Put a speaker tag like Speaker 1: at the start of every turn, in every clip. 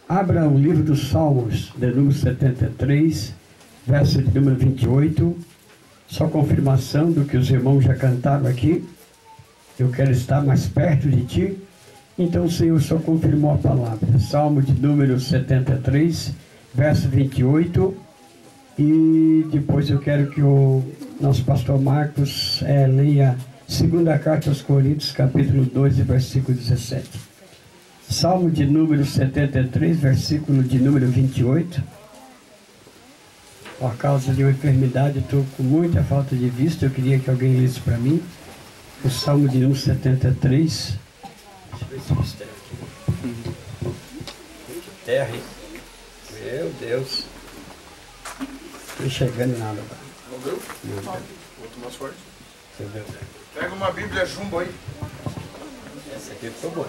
Speaker 1: Abra o livro dos Salmos, de número 73, verso de número 28. Só confirmação do que os irmãos já cantaram aqui. Eu quero estar mais perto de ti. Então o Senhor só confirmou a palavra. Salmo de número 73, verso 28. E depois eu quero que o nosso pastor Marcos leia segunda carta aos Coríntios, capítulo 2, versículo 17. Salmo de número 73, versículo de número 28. Por causa de uma enfermidade, estou com muita falta de vista. Eu queria que alguém lesse para mim o Salmo de número 73. Deixa eu ver se mistério aqui. Que terra, hein? Meu Deus. Não estou enxergando nada agora.
Speaker 2: Não deu? Não. Outro mais forte.
Speaker 1: Você viu?
Speaker 2: Pega uma Bíblia jumbo aí.
Speaker 1: Essa aqui ficou boa.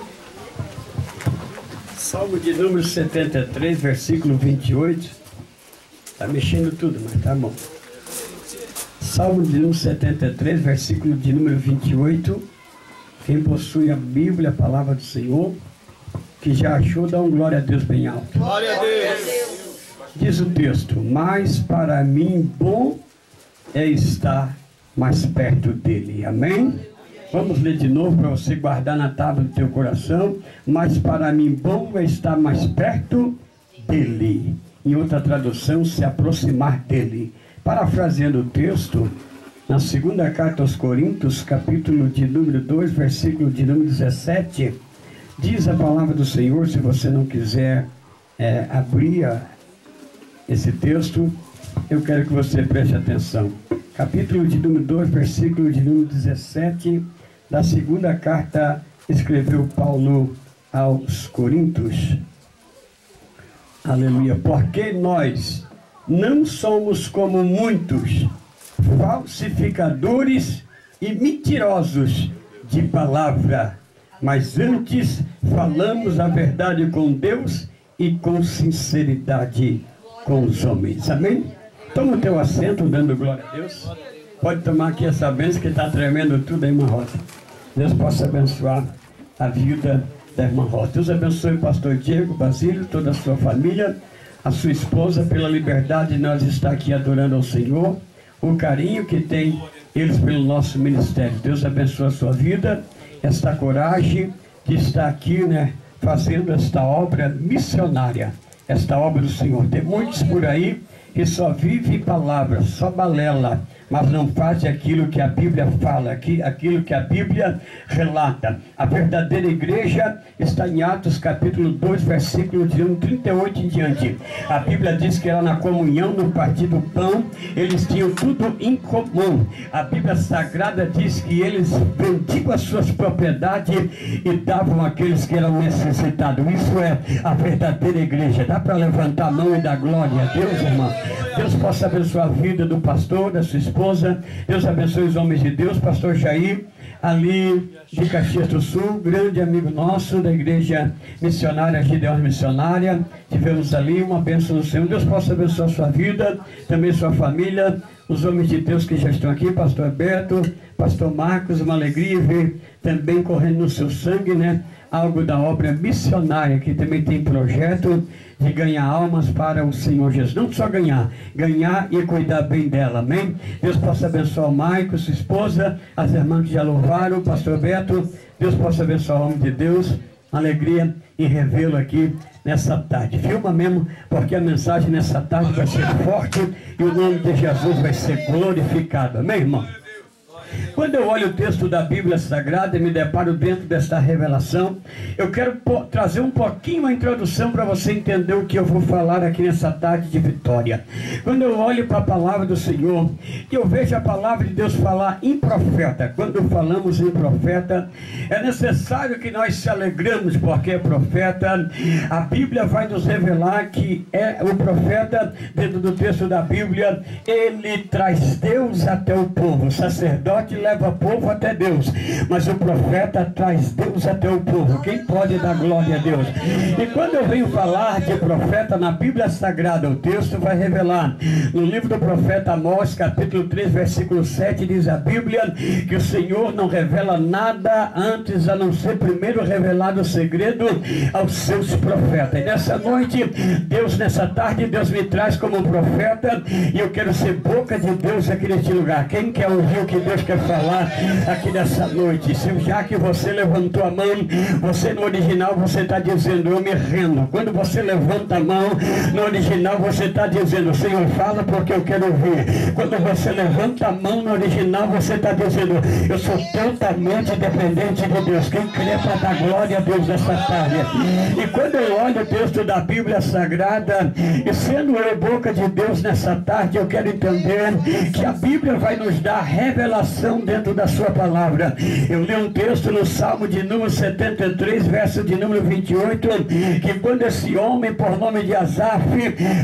Speaker 1: Salmo de número 73, versículo 28. Está mexendo tudo, mas tá bom. Salmo de número 73, versículo de número 28. Quem possui a Bíblia, a palavra do Senhor, que já achou, dá um glória a Deus bem alto.
Speaker 2: Glória a Deus.
Speaker 1: Diz o texto: mas para mim bom é estar mais perto dele. Amém? Vamos ler de novo para você guardar na tábua do teu coração. Mas para mim bom é estar mais perto dele. Em outra tradução, se aproximar dele. Parafraseando o texto, na segunda carta aos Coríntios, capítulo de número 2, versículo de número 17, diz a palavra do Senhor. Se você não quiser abrir esse texto, eu quero que você preste atenção. Capítulo de número 2, versículo de número 17, da segunda carta, escreveu Paulo aos Coríntios. Aleluia. Porque nós não somos como muitos falsificadores e mentirosos de palavra, mas antes falamos a verdade com Deus e com sinceridade com os homens. Amém? Toma o teu assento, dando glória a Deus. Pode tomar aqui essa bênção que está tremendo tudo aí, irmã Rosa. Deus possa abençoar a vida da irmã Rosa. Deus abençoe o pastor Diego Basílio, toda a sua família, a sua esposa, pela liberdade de nós estar aqui adorando ao Senhor, o carinho que tem eles pelo nosso ministério. Deus abençoe a sua vida, esta coragem de estar aqui, fazendo esta obra missionária, esta obra do Senhor. Tem muitos por aí que só vive palavras, só balela, mas não faz aquilo que a Bíblia fala, aquilo que a Bíblia relata. A verdadeira igreja está em Atos capítulo 2, versículo de 38 em diante. A Bíblia diz que era na comunhão, no partir do pão, eles tinham tudo em comum. A Bíblia Sagrada diz que eles vendiam as suas propriedades e davam àqueles que eram necessitados. Isso é a verdadeira igreja. Dá para levantar a mão e dar glória a Deus, irmão? Deus possa abençoar a vida do pastor, da sua esposa. Deus abençoe os homens de Deus. Pastor Jair, ali de Caxias do Sul, grande amigo nosso da igreja missionária, Gideon Missionária. Tivemos ali uma bênção do Senhor. Deus possa abençoar a sua vida, também sua família, os homens de Deus que já estão aqui, pastor Alberto, pastor Marcos. Uma alegria ver também correndo no seu sangue, algo da obra missionária, que também tem projeto de ganhar almas para o Senhor Jesus. Não só ganhar e cuidar bem dela. Amém? Deus possa abençoar o Maico, sua esposa, as irmãs que já louvaram, o pastor Beto. Deus possa abençoar o homem de Deus. Alegria em revê-lo aqui nessa tarde. Filma mesmo, porque a mensagem nessa tarde vai ser forte e o nome de Jesus vai ser glorificado. Amém, irmão? Quando eu olho o texto da Bíblia Sagrada e me deparo dentro desta revelação, eu quero trazer um pouquinho a introdução para você entender o que eu vou falar aqui nessa tarde de vitória. Quando eu olho para a palavra do Senhor, e eu vejo a palavra de Deus falar em profeta. Quando falamos em profeta, é necessário que nós se alegramos, porque é profeta. A Bíblia vai nos revelar que é o profeta, dentro do texto da Bíblia, ele traz Deus até o povo. O sacerdote leva o povo até Deus, mas o profeta traz Deus até o povo. Quem pode dar glória a Deus? E quando eu venho falar de profeta na Bíblia Sagrada, o texto vai revelar no livro do profeta Amós, capítulo 3, versículo 7, diz a Bíblia que o Senhor não revela nada antes a não ser primeiro revelado o segredo aos seus profetas. E nessa noite, Deus, nessa tarde, Deus me traz como profeta, e eu quero ser boca de Deus aqui neste lugar. Quem quer ouvir o que Deus quer falar aqui nessa noite? Se já que você levantou a mão, você no original você está dizendo, eu me rendo. Quando você levanta a mão, no original você está dizendo, Senhor, fala porque eu quero ouvir. Quando você levanta a mão, no original você está dizendo, eu sou totalmente dependente de Deus. Quem crê para dar glória a Deus nessa tarde? E quando eu olho o texto da Bíblia Sagrada, e sendo eu boca de Deus nessa tarde, eu quero entender que a Bíblia vai nos dar revelação dentro da sua palavra. Eu li um texto no Salmo de número 73, verso de número 28, que quando esse homem, por nome de Asaf,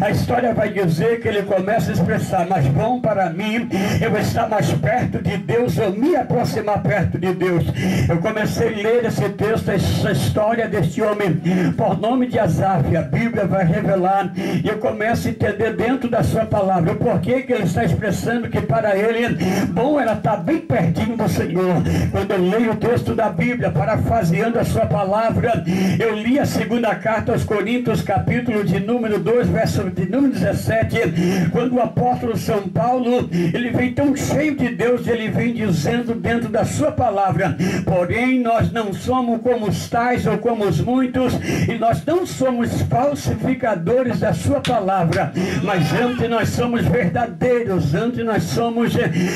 Speaker 1: a história vai dizer que ele começa a expressar, mas bom para mim eu estar mais perto de Deus, ou me aproximar perto de Deus. Eu comecei a ler esse texto, essa história deste homem, por nome de Asaf. A Bíblia vai revelar, e eu começo a entender dentro da sua palavra o porquê que ele está expressando que para ele bom era estar bem pertinho do Senhor. Quando eu leio o texto da Bíblia, parafraseando a sua palavra, eu li a segunda carta aos Coríntios, capítulo de número 2, verso de número 17, quando o apóstolo São Paulo, ele vem tão cheio de Deus, ele vem dizendo dentro da sua palavra, porém nós não somos como os tais ou como os muitos, e nós não somos falsificadores da sua palavra, mas antes nós somos verdadeiros, antes nós somos,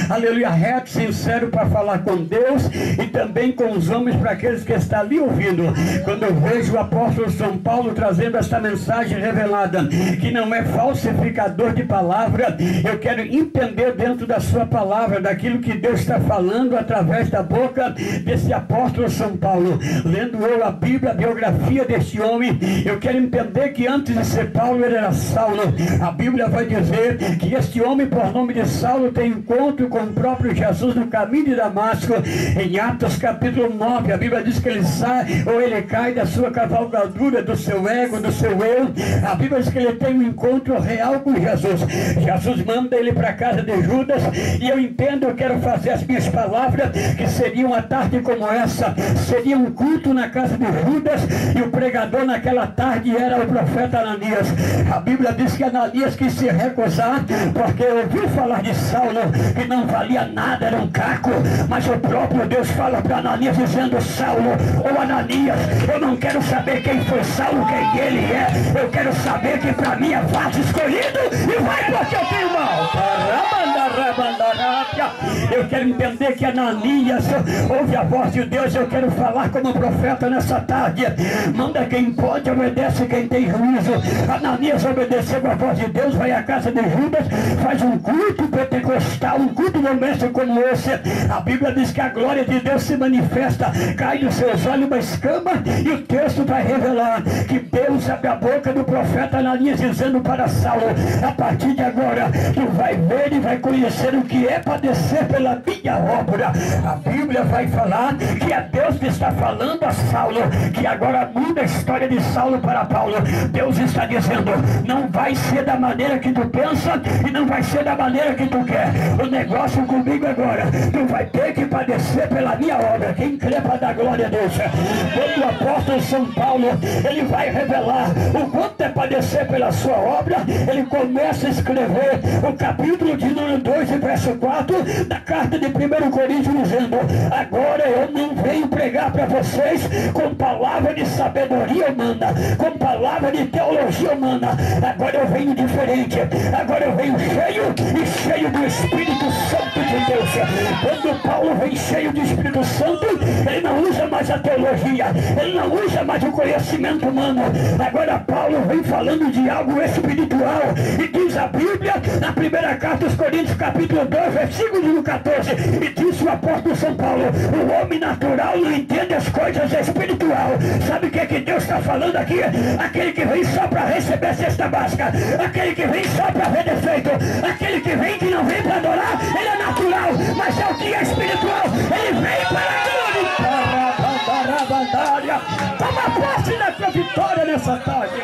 Speaker 1: aleluia, retos, sinceros para falar com Deus e também com os homens, para aqueles que estão ali ouvindo. Quando eu vejo o apóstolo São Paulo trazendo esta mensagem revelada, que não é falsificador de palavra, eu quero entender dentro da sua palavra, daquilo que Deus está falando através da boca desse apóstolo São Paulo. Lendo eu a Bíblia, a biografia deste homem, eu quero entender que antes de ser Paulo, ele era Saulo. A Bíblia vai dizer que este homem, por nome de Saulo, tem encontro com o próprio Jesus no caminho de Damasco. Em Atos capítulo 9, a Bíblia diz que ele sai, ou ele cai da sua cavalgadura, do seu ego, do seu eu. A Bíblia diz que ele tem um encontro real com Jesus. Jesus manda ele para a casa de Judas, e eu entendo, eu quero fazer as minhas palavras, que seria uma tarde como essa, seria um culto na casa de Judas, e o pregador naquela tarde era o profeta Ananias. A Bíblia diz que Ananias quis se recusar, porque ouviu falar de Saulo, que não valia nada, era um caco, mas o próprio Deus fala para Ananias dizendo, Saulo, ou Ananias, eu não quero saber quem foi Saulo, quem ele é, eu quero saber que para mim é vaso escolhido, e vai porque eu tenho mal. Eu quero entender que Ananias ouve a voz de Deus. Eu quero falar como profeta nessa tarde. Manda quem pode, obedece quem tem juízo. Ananias obedeceu a voz de Deus, vai à casa de Judas, faz um culto pentecostal, um culto doméstico como esse. A Bíblia diz que a glória de Deus se manifesta, cai nos seus olhos uma escama, e o texto vai revelar que Deus abre a boca do profeta Ananias dizendo para Saulo, a partir de agora tu vai ver e vai conhecer o que é padecer pela minha obra. A Bíblia vai falar que é Deus que está falando a Saulo, que agora muda a história de Saulo para Paulo. Deus está dizendo, não vai ser da maneira que tu pensa, e não vai ser da maneira que tu quer. O negócio comigo agora, tu vai ter que padecer pela minha obra. Quem crê para dar glória a Deus? Quando o apóstolo São Paulo, ele vai revelar o quanto é padecer pela sua obra, ele começa a escrever o capítulo de número 2 e verso 4 da carta de 1 Coríntios, dizendo, agora eu não venho pregar para vocês com palavra de sabedoria humana, com palavra de teologia humana, agora eu venho diferente, agora eu venho cheio do Espírito Santo de Deus. Quando Paulo vem cheio do Espírito Santo, ele não usa mais a teologia, ele não usa mais o conhecimento humano, agora Paulo vem falando de algo espiritual, e diz a Bíblia, na primeira carta aos Coríntios, capítulo 2, versículo 14, e diz o apóstolo São Paulo, o homem natural não entende as coisas espiritual. Sabe o que é que Deus está falando aqui? Aquele que vem só para receber a cesta básica, aquele que vem só para ver defeito, aquele que vem que não vem para adorar, ele é natural. natural, mas é o que é espiritual. Ele veio para a glória. Toma posse da tua vitória nessa tarde.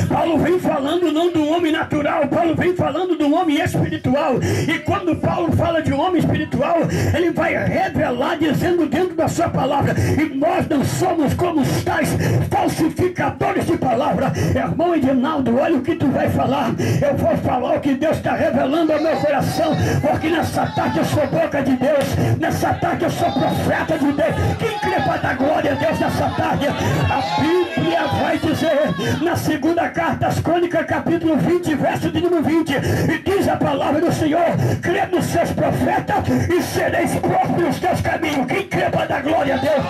Speaker 1: Paulo vem falando não do homem natural, Paulo vem falando do homem espiritual. E quando Paulo fala de um homem espiritual, ele vai revelar dizendo dentro da sua palavra: e nós não somos como os tais falsificadores de palavra. Irmão Edinaldo, olha o que tu vai falar. Eu vou falar o que Deus está revelando ao meu coração, porque nessa tarde eu sou boca de Deus, nessa tarde eu sou profeta de Deus. Quem crê para dar glória a Deus nessa tarde? A Bíblia vai dizer na segunda carta às Crônicas, capítulo 20, verso de número 20, e diz a palavra do Senhor: crê nos seus profetas e sereis próprios nos teus caminhos. Quem crê para dar glória a Deus?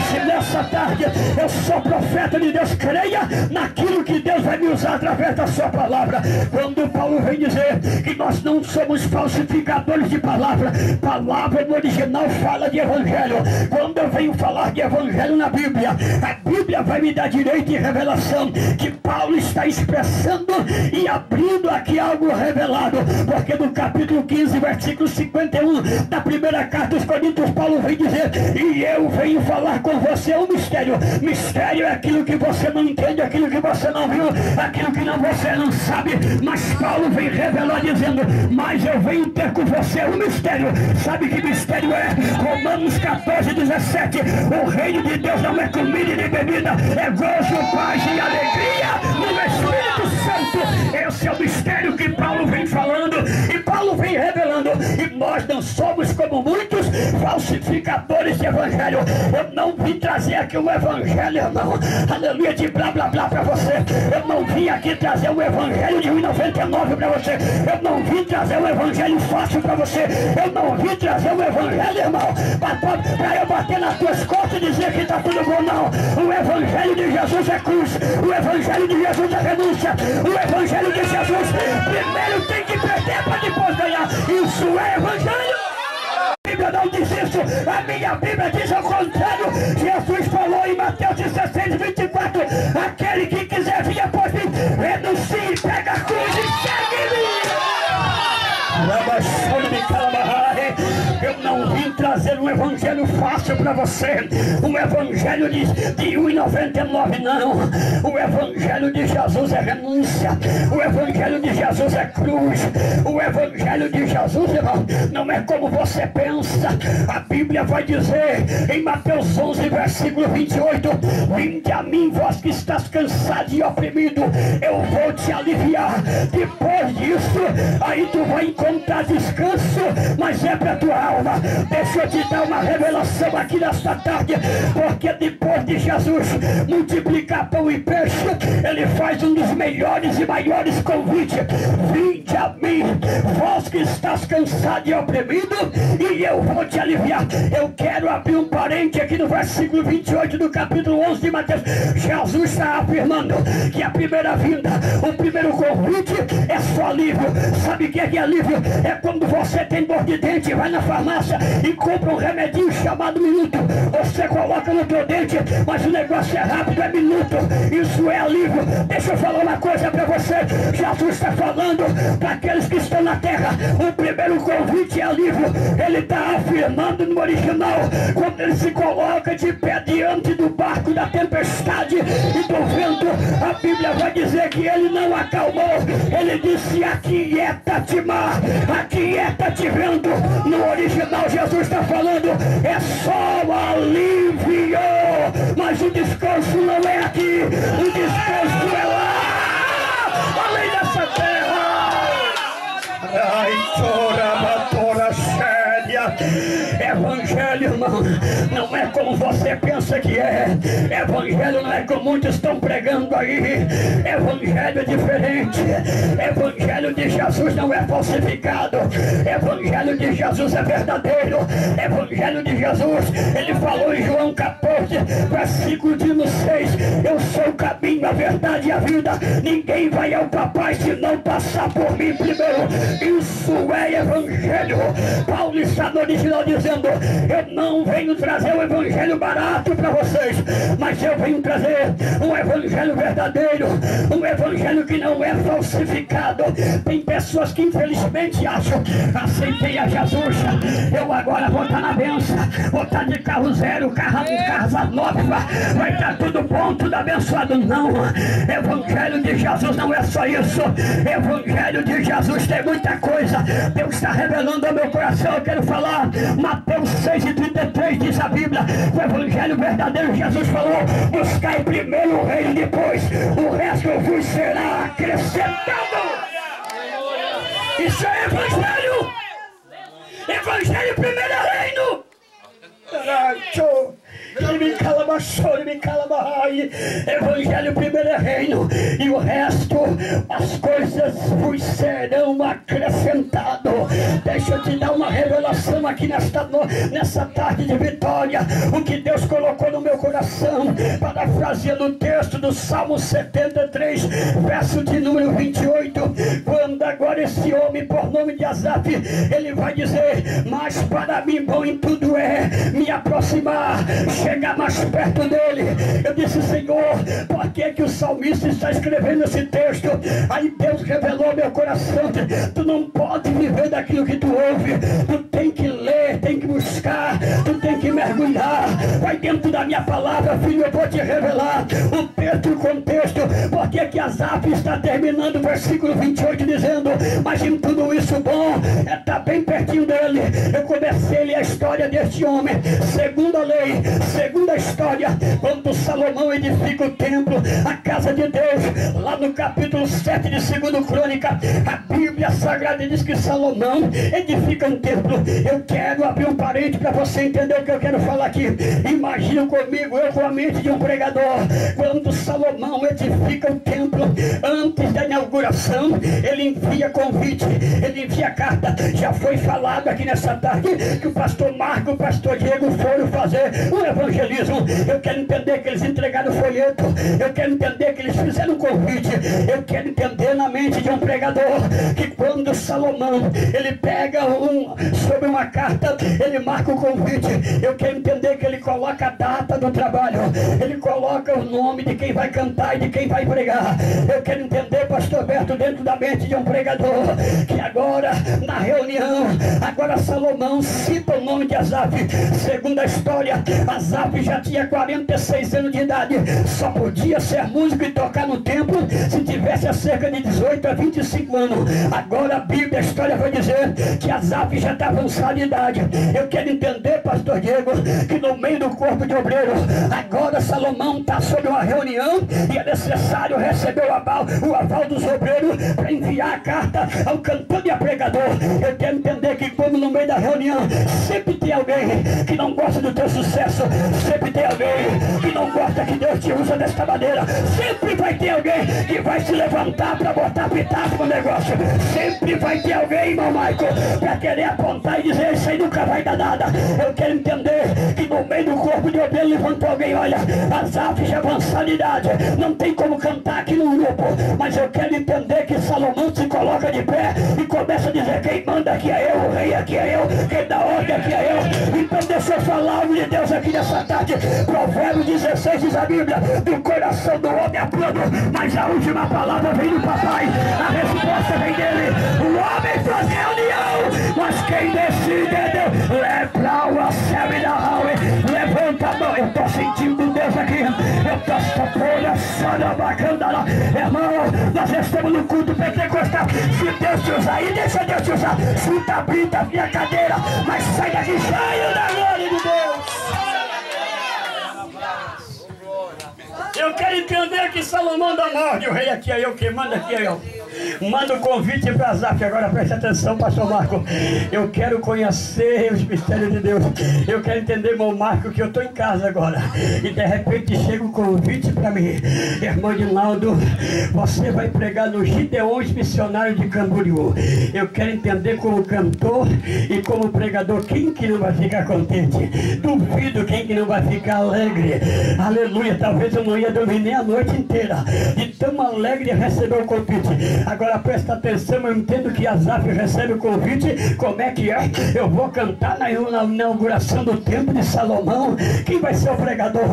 Speaker 1: Se nessa tarde eu sou profeta de Deus, creia naquilo que Deus vai me usar através da sua palavra. Quando Paulo vem dizer que nós não somos falsificadores de palavra, palavra no original fala de evangelho. Quando eu venho falar de evangelho na Bíblia, a Bíblia vai me dar direito e revelação que Paulo está expressando e abrindo aqui algo revelado, porque no capítulo 15, versículo 51 da primeira carta aos Coríntios, Paulo vem dizer: e eu venho falar com você um mistério. Mistério é aquilo que você não entende, aquilo que você não viu, aquilo que você não sabe, mas Paulo vem revelar dizendo: mas eu venho ter com você um mistério. Sabe que mistério é? Romanos 14, 17: o reino de Deus não é comida e nem bebida, é gozo, paz e alegria no Espírito Santo. Esse é o mistério que Paulo vem falando e Paulo vem revelando. E nós não somos como muitos falsificadores de evangelho. Eu não vim trazer aqui um evangelho, irmão, aleluia, de blá blá blá para você. Eu não vim aqui trazer um evangelho de 1,99 para você. Eu não vim trazer um evangelho fácil para você. Eu não vim trazer um evangelho, irmão, para eu bater nas tuas costas e dizer que está tudo bom. Não, o evangelho de Jesus é cruz, o evangelho de Jesus é renúncia, o evangelho de Jesus primeiro tem que perder para depois ganhar. Isso é evangelho. A Bíblia não diz isso, a minha Bíblia diz ao contrário. Jesus falou em Mateus 16, 24: aquele que quiser vir após mim, renuncie, pega a cruz e segue-me. Eu não vim trazer um evangelho fácil para você, um evangelho de 1,99, não. O evangelho de Jesus é renúncia, o evangelho de Jesus é cruz, o evangelho de Jesus, irmão, não é como você pensa. A Bíblia vai dizer em Mateus 11, versículo 28: vinde a mim, vós que estás cansado e oprimido, eu vou te aliviar. Depois disso, aí tu vai encontrar descanso, mas é para tua alma. Deixa eu te dar uma revelação aqui nesta tarde, porque depois de Jesus multiplicar pão e peixe, ele faz um dos melhores e maiores convites: vinde a mim, vós que estás cansado e oprimido, e eu vou te aliviar. Eu quero abrir um parente aqui no versículo 28 do capítulo 11 de Mateus. Jesus está afirmando que a primeira vinda, o primeiro convite é só alívio. Sabe o que é alívio? É quando você tem dor de dente, vai na farmácia e compra um remedinho chamado minuto. Você coloca no teu dente, mas o negócio é rápido, é minuto. Isso é alívio. Deixa eu falar uma coisa para você. Jesus está falando para aqueles que estão na terra. O primeiro convite é alívio. Ele está afirmando no original, quando ele se coloca de pé diante do barco da tempestade e do vento, a Bíblia vai dizer que ele não acalmou. Ele disse: aquieta-te, mar, aquieta-te, vento. No original, Jesus está falando, é só o alívio, mas o descanso não é aqui, o descanso é lá, além dessa terra. Ai, chora, séria. Evangelho, irmão, não é como você pensa que é. Evangelho não é como muitos estão pregando aí. Evangelho é diferente. Evangelho de Jesus não é falsificado. Evangelho de Jesus é verdadeiro. Evangelho de Jesus, ele falou em João 14, versículo 6: eu sou o caminho, a verdade e a vida. Ninguém vai ao Papai se não passar por mim primeiro. Isso é evangelho. Paulo está no original dizendo: eu não não venho trazer um evangelho barato para vocês, mas eu venho trazer um evangelho verdadeiro, um evangelho que não é falsificado. Tem pessoas que infelizmente acham: aceitei a Jesus, eu agora vou estar na benção, vou estar de carro zero, casa nova, vai estar tudo bom, tudo abençoado. Não, evangelho de Jesus não é só isso. Evangelho de Jesus tem muita coisa. Deus está revelando ao meu coração. Eu quero falar. Mateus 6,33 diz a Bíblia: o evangelho verdadeiro, Jesus falou: buscai primeiro o reino, depois o resto vos será acrescentado. Isso é evangelho. Evangelho primeiro é reino. Evangelho primeiro é reino, e o resto, as coisas vos serão acrescentadas. Deixa eu te dar uma revelação aqui nessa tarde de vitória. O que Deus colocou no meu coração, parafraseando o texto do Salmo 73, verso de número 28, quando agora esse homem, por nome de Asaf, ele vai dizer: mas para mim bom em tudo é me aproximar, chegar mais perto dele. Eu disse: Senhor, por que o salmista está escrevendo esse texto? Aí Deus revelou ao meu coração: tu não pode viver daquilo que tu ouve, tu tem que ler, tem que buscar, tu tem que mergulhar. Vai dentro da minha palavra, filho, eu vou te revelar o texto e o contexto. Por que Asaf está terminando o versículo 28 dizendo: mas em tudo isso bom está bem pertinho dele. Eu comecei a ler a história deste homem, segundo a lei, segundo a história, quando Salomão edifica o templo, a casa de Deus, lá no capítulo 7 de 2 Crônica, a Bíblia Sagrada diz que Salomão edifica um templo. Eu quero abrir um parênteses para você entender o que eu quero falar aqui. Imagina comigo, eu com a mente de um pregador, quando Salomão edifica o templo, antes da inauguração, ele envia convite, ele envia carta. Já foi falado aqui nessa tarde que o pastor Marco e o pastor Diego foram fazer um evangelismo. Eu quero entender que eles entregaram o folheto, eu quero entender que eles fizeram um convite. Eu quero entender na mente de um pregador que quando Salomão ele pega sobre uma carta, ele marca o convite. Eu quero entender que ele coloca a data do trabalho, ele coloca o nome de quem vai cantar e de quem vai pregar. Eu quero entender, pastor Berto, dentro da mente de um pregador, que agora na reunião, agora Salomão cita o nome de Asaf. Segundo a história, Asaf já tinha 46 anos de idade, só podia ser músico e tocar no templo se tivesse a cerca de 18 a 25 anos. Agora a Bíblia, a história vai dizer que Asaf já está avançado de idade. Eu quero entender, pastor Diego, que no meio do corpo de obreiros, agora Salomão está sob uma reunião e é necessário receber o aval dos obreiros para enviar a carta ao cantor e a pregador. Eu quero entender que como no meio da reunião sempre tem alguém que não gosta do teu sucesso, sempre tem alguém que não gosta que Deus te usa desta maneira, sempre vai ter alguém que vai se levantar para botar pitaco no negócio, sempre vai ter alguém, irmão Michael, para querer apontar e dizer: isso aí nunca vai dar nada. Eu quero entender que no meio do corpo de obreiro levantou alguém: olha, Asaf já avançou de idade, não tem como cantar aqui no grupo, mas eu quero entender que Salomão se coloca de pé e começa a dizer: quem manda aqui é eu, o rei aqui é eu, quem dá ordem aqui é eu. Então deixa eu falar algo de Deus aqui nessa tarde. Provérbios 16 diz a Bíblia: do coração do homem é plano, mas a última palavra vem do papai, a resposta vem dele. O homem faz reunião, mas quem decide é Deus. Levanta a mão, eu estou sentindo Deus aqui, eu estou só bacana lá. Irmão, nós estamos no culto pentecostal. Se Deus te usar aí, deixa Deus te usar. Chuta, brita a minha cadeira, mas sai daqui cheio da glória de Deus. Eu quero entender que Salomão da morte, o rei aqui é eu, quem manda aqui é eu. Manda um convite para Asaf. Agora preste atenção, pastor Marco. Eu quero conhecer os mistérios de Deus. Eu quero entender, irmão Marco, que eu estou em casa agora e de repente chega um convite para mim: irmão Dinaldo, você vai pregar no Gideões Missionários de Camboriú. Eu quero entender como cantor e como pregador, quem que não vai ficar contente? Duvido quem que não vai ficar alegre. Aleluia, talvez eu não ia dormir nem a noite inteira de tão alegre receber o convite. Agora presta atenção, eu entendo que Asaf recebe o convite. Como é que é? Eu vou cantar na inauguração do templo de Salomão. Quem vai ser o pregador?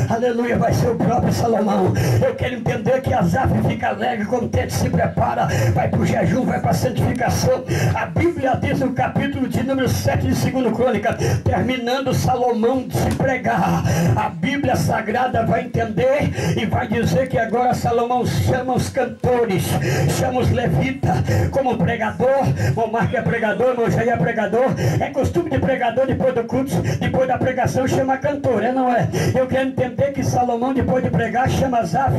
Speaker 1: Aleluia, vai ser o próprio Salomão. Eu quero entender que Asaf fica alegre, contente, se prepara, vai para o jejum, vai para a santificação. A Bíblia diz no capítulo de número 7 de 2 Crônica, terminando Salomão de se pregar, a Bíblia Sagrada vai entender e vai dizer que agora Salomão chama os cantores, chama os levitas como pregador. O Marco é pregador, o Jair é pregador. É costume de pregador, depois do culto, depois da pregação, chama cantor, não é? Eu quero entender que Salomão, depois de pregar, chama Asaf.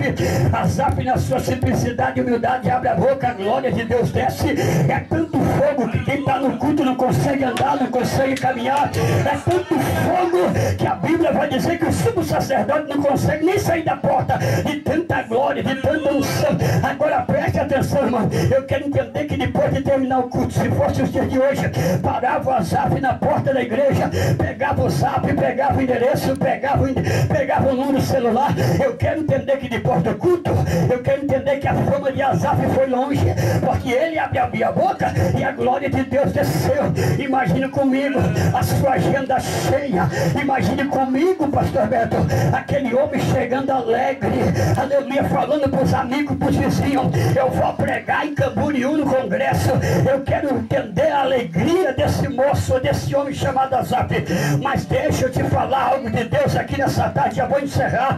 Speaker 1: Asaf, na sua simplicidade e humildade, abre a boca, a glória de Deus desce. É tanto fogo que quem está no culto não consegue andar, não consegue caminhar. É tanto fogo que a Bíblia vai dizer que o sumo sacerdote não consegue nem sair da porta, de tanta glória, de tanta unção. Agora preste atenção, irmão. Eu quero entender que depois de terminar o culto, se fosse os dias de hoje, parava o Asaf na porta da igreja, pegava o zap, pegava o endereço, pegava o número celular. Eu quero entender que depois do culto, eu quero entender que a fama de Asaf foi longe, porque ele abria a boca e a glória de Deus desceu. Imagine comigo a sua agenda cheia. Imagine comigo, pastor Beto, aquele homem chegando alegre, aleluia, falando para os amigos, para os vizinhos: eu vou pregar em Camboriú no congresso. Eu quero entender a alegria desse moço, desse homem chamado Asaf. Mas deixa eu te falar algo de Deus aqui nessa tarde. Já vou encerrar.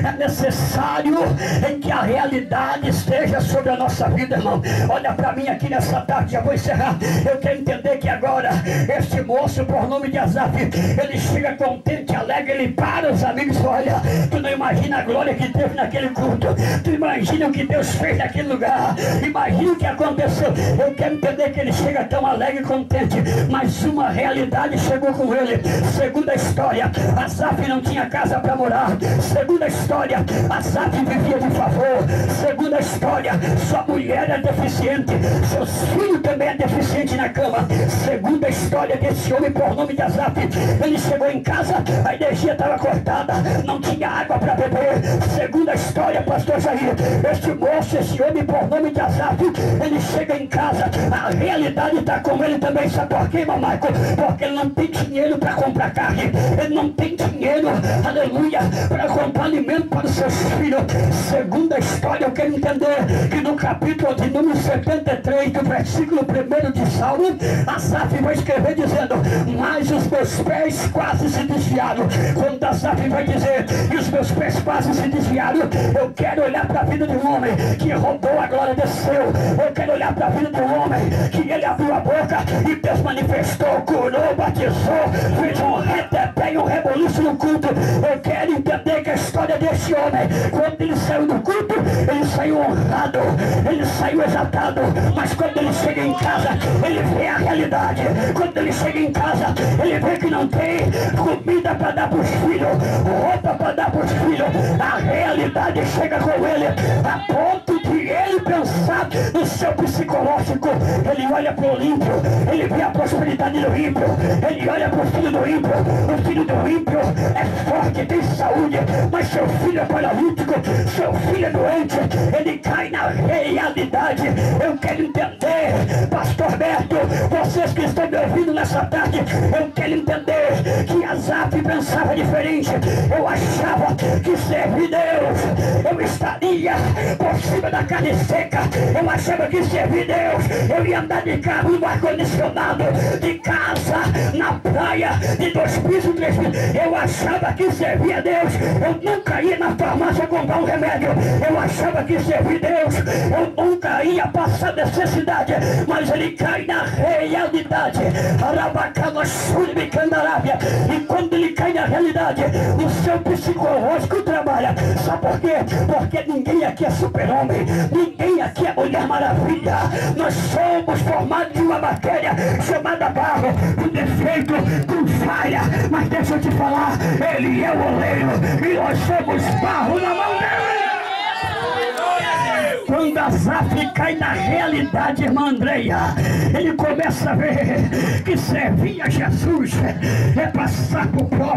Speaker 1: É necessário em que a realidade esteja sobre a nossa vida, irmão. Olha para mim aqui nessa tarde, já vou encerrar. Eu quero entender que agora este moço, por nome de Asaf, ele chega contente, alegre, ele para os amigos. Olha, tu não imagina a glória que teve naquele culto, tu imagina o que Deus fez naquele lugar, imagina o que aconteceu. Eu quero entender que ele chega tão alegre e contente, mas uma realidade chegou com ele. Segunda história, Asaf não tinha casa para morar. Segunda história, Asaf vivia de favor. Segunda história, sua mulher é deficiente, seus filhos também é deficiente na cama. Segunda história desse homem, por nome de Asaf, ele chegou em casa, a energia estava cortada, não tinha água para beber. Segunda história, pastor Jair, este moço, esse homem, por nome de Asaf, ele chega em casa, a realidade está com ele também. Sabe por quê, irmão Marco? Porque ele não tem dinheiro para comprar carne, ele não tem dinheiro, aleluia, para comprar alimento para os seus filhos. Segunda história, eu quero entender que no capítulo de número 73, do versículo 1 de Salmo, Asaf vai escrever dizendo: mas os meus pés quase se desviaram. Quando Asaf vai dizer que os meus pés quase se desviaram, eu quero olhar para a vida de um homem que rodou, a glória desceu. Eu quero olhar para a vida de um homem que ele abriu a boca e Deus manifestou, curou, batizou, fez um reteté, um reboliço no culto. Eu quero entender que a história desse homem, quando ele saiu do culto, ele saiu honrado, ele saiu exaltado, mas quando ele chega em casa, ele vê a realidade. Quando ele chega em casa, ele vê que não tem comida para dar para os filhos, roupa para dar para os filhos. A realidade chega com ele, a ponto de ele pensar no seu psicológico. Ele olha para o ímpio, ele vê a prosperidade do ímpio, ele olha para o filho do ímpio. O filho do ímpio é forte, tem saúde, mas seu filho é paralítico, seu filho é doente. Ele cai na realidade. Eu quero entender, pastor Beto, vocês que estão me ouvindo nessa tarde, eu quero entender que Asaf pensava diferente. Eu achava que servir Deus, eu estaria por cima da carne seca. Eu achava que servir Deus, eu ia andar de carro no ar-condicionado, de casa, na praia, de 2 pisos, 3 pisos. Eu achava que servir a Deus, eu nunca ia na farmácia comprar um remédio. Eu achava que servir Deus, eu nunca ia passar necessidade. Mas ele cai na realidade. E quando ele cai na realidade, o seu psicológico trabalha. Sabe por quê? Porque ninguém aqui é super-homem, ninguém aqui é Mulher Maravilha. Nós somos formados de uma matéria chamada barro, com defeito, com falha. Mas deixa eu te falar, ele é o oleiro e nós somos barro na mão dele. Quando Asaf cai na realidade, irmã Andreia, ele começa a ver que servir a Jesus é passar por prova.